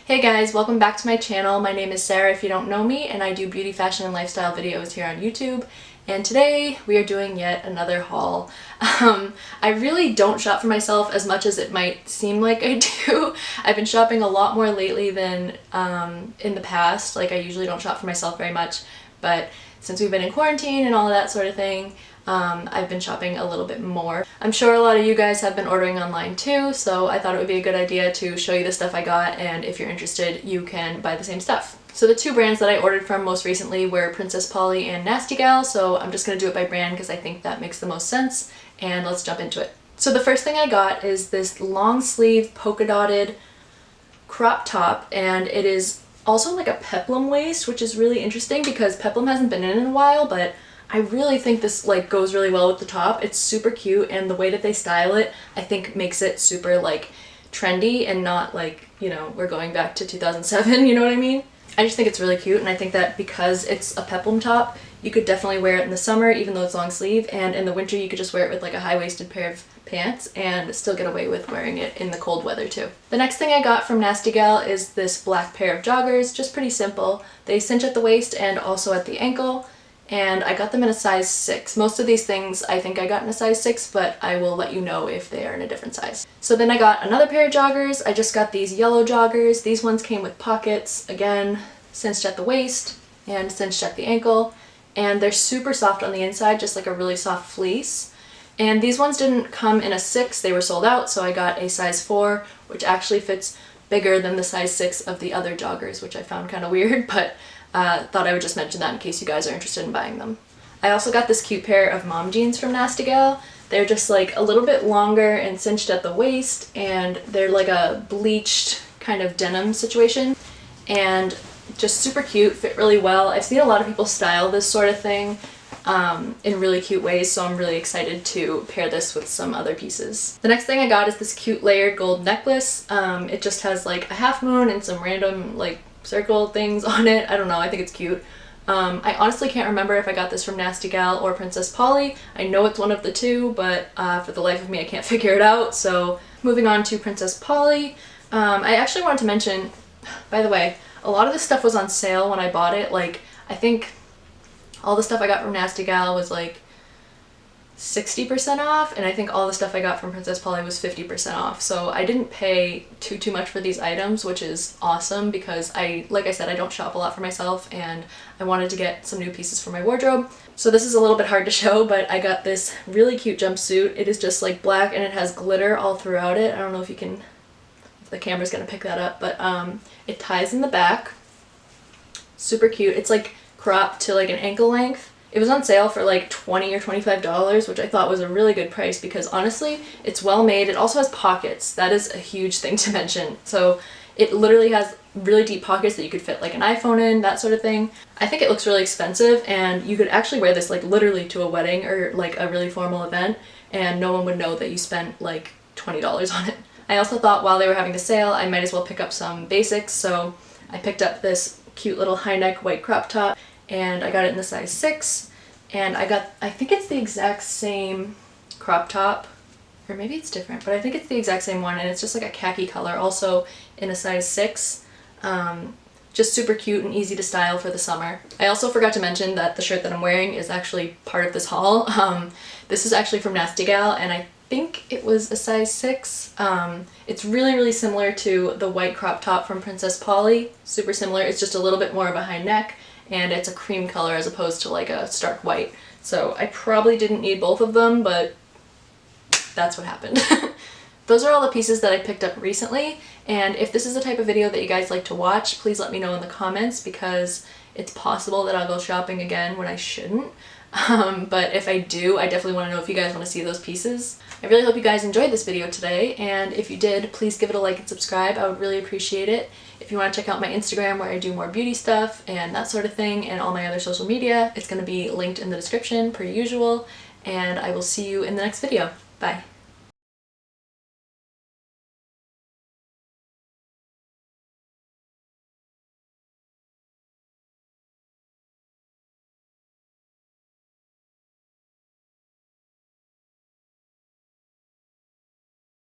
Hey guys, welcome back to my channel. My name is Sarah if you don't know me, and I do beauty, fashion, and lifestyle videos here on YouTube. And today we are doing yet another haul. I really don't shop for myself as much as it might seem like I do. I've been shopping a lot more lately than in the past. Like, I usually don't shop for myself very much, but since we've been in quarantine and all of that sort of thing, I've been shopping a little bit more. I'm sure a lot of you guys have been ordering online too, so I thought it would be a good idea to show you the stuff I got, and if you're interested, you can buy the same stuff. So the two brands that I ordered from most recently were Princess Polly and Nasty Gal, so I'm just going to do it by brand because I think that makes the most sense, and let's jump into it. So the first thing I got is this long sleeve polka dotted crop top, and it is also like a peplum waist, which is really interesting because peplum hasn't been in a while, but I really think this like goes really well with the top. It's super cute, and the way that they style it I think makes it super like trendy and not like, you know, we're going back to 2007, you know what I mean? I just think it's really cute, and I think that because it's a peplum top, you could definitely wear it in the summer even though it's long sleeve, and in the winter you could just wear it with like a high-waisted pair of pants and still get away with wearing it in the cold weather too. The next thing I got from Nasty Gal is this black pair of joggers, just pretty simple. They cinch at the waist and also at the ankle, and I got them in a size 6. Most of these things I think I got in a size 6, but I will let you know if they are in a different size. So then I got another pair of joggers. I just got these yellow joggers. These ones came with pockets, again, cinched at the waist and cinched at the ankle, and they're super soft on the inside, just like a really soft fleece. And these ones didn't come in a 6, they were sold out, so I got a size 4, which actually fits bigger than the size 6 of the other joggers, which I found kind of weird, but thought I would just mention that in case you guys are interested in buying them. I also got this cute pair of mom jeans from Nasty Gal. They're just like a little bit longer and cinched at the waist, and they're like a bleached kind of denim situation, and just super cute, fit really well. I've seen a lot of people style this sort of thing in really cute ways, so I'm really excited to pair this with some other pieces. The next thing I got is this cute layered gold necklace. It just has like a half moon and some random like circle things on it. I don't know, I think it's cute. I honestly can't remember if I got this from Nasty Gal or Princess Polly. I know it's one of the two, but for the life of me I can't figure it out. So moving on to Princess Polly. I actually wanted to mention, by the way, a lot of this stuff was on sale when I bought it. Like, I think all the stuff I got from Nasty Gal was like 60% off, and I think all the stuff I got from Princess Polly was 50% off. So I didn't pay too much for these items, which is awesome because like I said, I don't shop a lot for myself, and I wanted to get some new pieces for my wardrobe. So this is a little bit hard to show, but I got this really cute jumpsuit. It is just like black and it has glitter all throughout it. I don't know if you can, if the camera's gonna pick that up, but it ties in the back. Super cute. It's like cropped to like an ankle length. It was on sale for like $20 or $25, which I thought was a really good price because honestly, it's well made. It also has pockets. That is a huge thing to mention. So it literally has really deep pockets that you could fit like an iPhone in, that sort of thing. I think it looks really expensive, and you could actually wear this like literally to a wedding or like a really formal event, and no one would know that you spent like $20 on it. I also thought while they were having the sale, I might as well pick up some basics, so I picked up this cute little high neck white crop top, and I got it in the size 6, and I think it's the exact same crop top, or maybe it's different, but I think it's the exact same one, and it's just like a khaki color, also in a size 6. Just super cute and easy to style for the summer. I also forgot to mention that the shirt that I'm wearing is actually part of this haul. This is actually from Nasty Gal, and I think it was a size 6. It's really similar to the white crop top from Princess Polly. Super similar. It's just a little bit more of a high neck, and it's a cream color as opposed to like a stark white. So I probably didn't need both of them, but that's what happened. Those are all the pieces that I picked up recently, and if this is the type of video that you guys like to watch, please let me know in the comments because it's possible that I'll go shopping again when I shouldn't. But if I do, I definitely want to know if you guys want to see those pieces. I really hope you guys enjoyed this video today, and if you did, please give it a like and subscribe. I would really appreciate it. If you want to check out my Instagram where I do more beauty stuff and that sort of thing, and all my other social media, it's going to be linked in the description per usual, and I will see you in the next video. Bye!